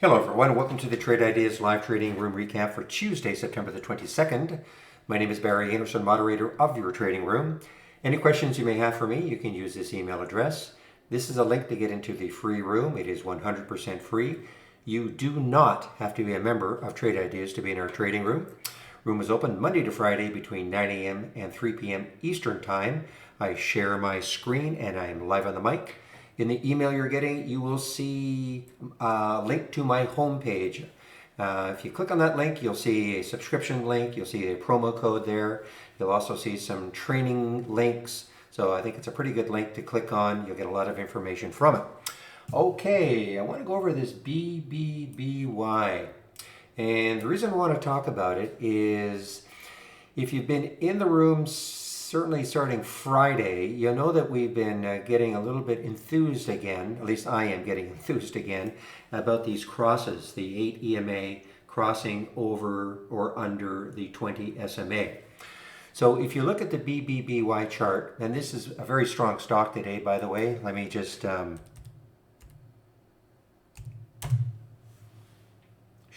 Hello everyone, welcome to the Trade Ideas live trading room recap for Tuesday, September the 22nd. My name is Barry Anderson, moderator of your trading room. Any questions you may have for me, you can use this email address. This is a link to get into the free room. It is 100% free. You do not have to be a member of Trade Ideas to be in our trading room. Room is open Monday to Friday between 9 a.m. and 3 p.m. Eastern Time. I share my screen and I am live on the mic. In the email you're getting, you will see a link to my homepage. If you click on that link, you'll see a subscription link. You'll see a promo code there. You'll also see some training links. So I think it's a pretty good link to click on. You'll get a lot of information from it. Okay, I want to go over this BBBY. And the reason I want to talk about it is if you've been in the room certainly starting Friday, you know that we've been getting a little bit enthused again, at least I am getting enthused again, about these crosses, the 8 EMA crossing over or under the 20 SMA. So if you look at the BBBY chart, and this is a very strong stock today, by the way, let me just show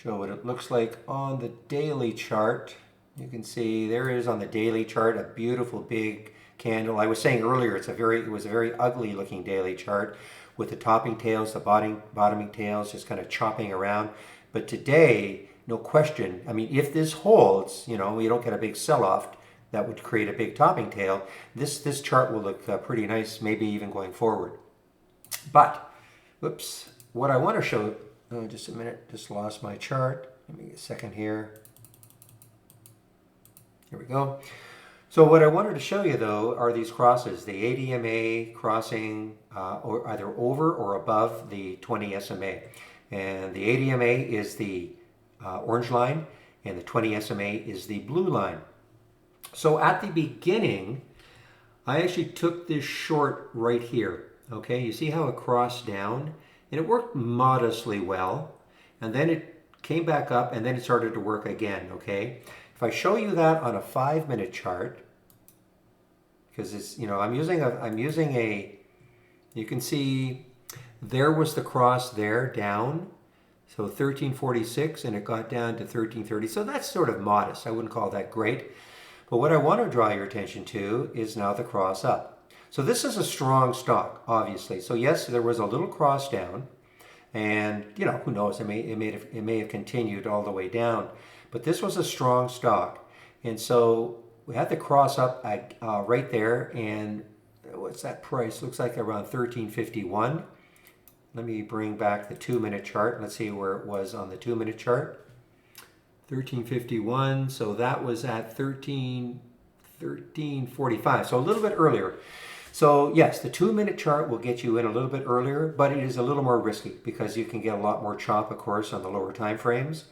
what it looks like on the daily chart. You can see there it is on the daily chart, a beautiful big candle. I was saying earlier it was a very ugly looking daily chart with the topping tails, the bottoming tails just kind of chopping around. But today, no question, I mean, if this holds, you don't get a big sell-off that would create a big topping tail, this chart will look pretty nice, maybe even going forward. But, whoops, what I want to show, just a minute, just lost my chart. Give me a second here. Here we go. So what I wanted to show you though are these crosses, the 8 EMA crossing or either over or above the 20 SMA. And the 8 EMA is the orange line and the 20 SMA is the blue line. So at the beginning, I actually took this short right here. Okay, you see how it crossed down and it worked modestly well. And then it came back up and then it started to work again, okay? If I show you that on a 5-minute chart, because it's, I'm using a, you can see there was the cross there down, so 1346, and it got down to 1330. So that's sort of modest. I wouldn't call that great. But what I want to draw your attention to is now the cross up. So this is a strong stock, obviously. So yes, there was a little cross down, and who knows? It may have continued all the way down. But this was a strong stock. And so we had the cross up right there. And what's that price? Looks like around 1351. Let me bring back the 2-minute chart. Let's see where it was on the 2-minute chart. 1351. So that was at 1345. So a little bit earlier. So yes, the 2-minute chart will get you in a little bit earlier, but it is a little more risky because you can get a lot more chop, of course, on the lower time frames.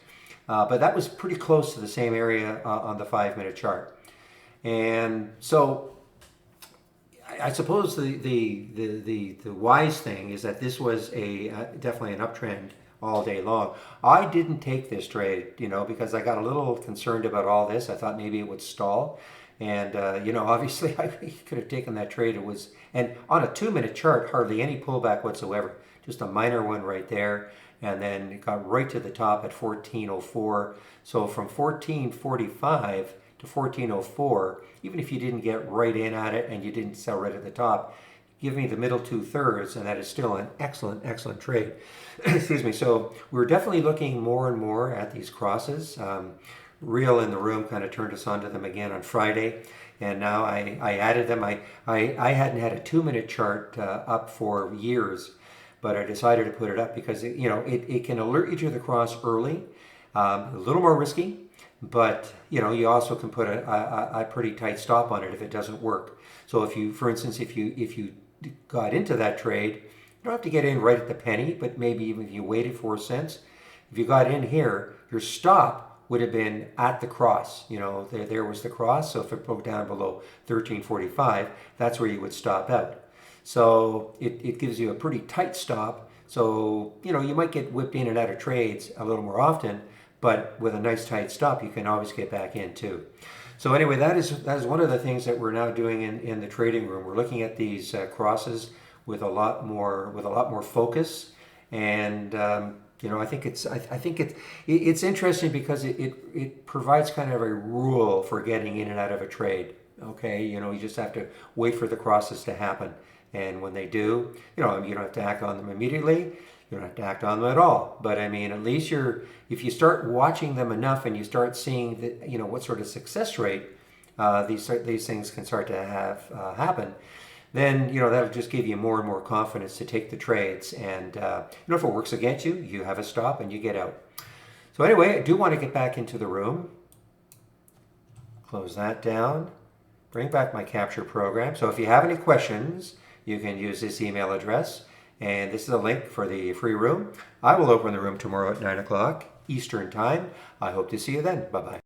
But that was pretty close to the same area on the 5-minute chart. And so I suppose the wise thing is that this was definitely an uptrend all day long. I didn't take this trade, because I got a little concerned about all this. I thought maybe it would stall. And, obviously I could have taken that trade. And on a 2-minute chart, hardly any pullback whatsoever. Just a minor one right there. And then it got right to the top at 1404. So from 1445 to 1404, even if you didn't get right in at it and you didn't sell right at the top, give me the middle 2/3, and that is still an excellent, excellent trade. Excuse me. So we're definitely looking more and more at these crosses. Real in the room kind of turned us onto them again on Friday. And now I added them. I hadn't had a 2-minute chart up for years. But I decided to put it up because it can alert you to the cross early, a little more risky, but you also can put a pretty tight stop on it if it doesn't work. So if you, for instance, if you got into that trade, you don't have to get in right at the penny, but maybe even if you waited 4 cents, if you got in here, your stop would have been at the cross. There was the cross. So if it broke down below 1345, that's where you would stop out. So it gives you a pretty tight stop. So, you might get whipped in and out of trades a little more often, but with a nice tight stop, you can always get back in too. So anyway, that is one of the things that we're now doing in the trading room. We're looking at these crosses with a lot more focus. And You know, I think it's interesting because it provides kind of a rule for getting in and out of a trade. Okay, you know, you just have to wait for the crosses to happen, and when they do, you know, you don't have to act on them immediately. You don't have to act on them at all. But I mean, at least if you start watching them enough and you start seeing that, you know, what sort of success rate these things can start to have happen, then, you know, that'll just give you more and more confidence to take the trades. And you know, if it works against you, you have a stop and you get out. So anyway, I do want to get back into the room. Close that down. Bring back my capture program. So if you have any questions, you can use this email address. And this is a link for the free room. I will open the room tomorrow at 9 o'clock Eastern Time. I hope to see you then. Bye-bye.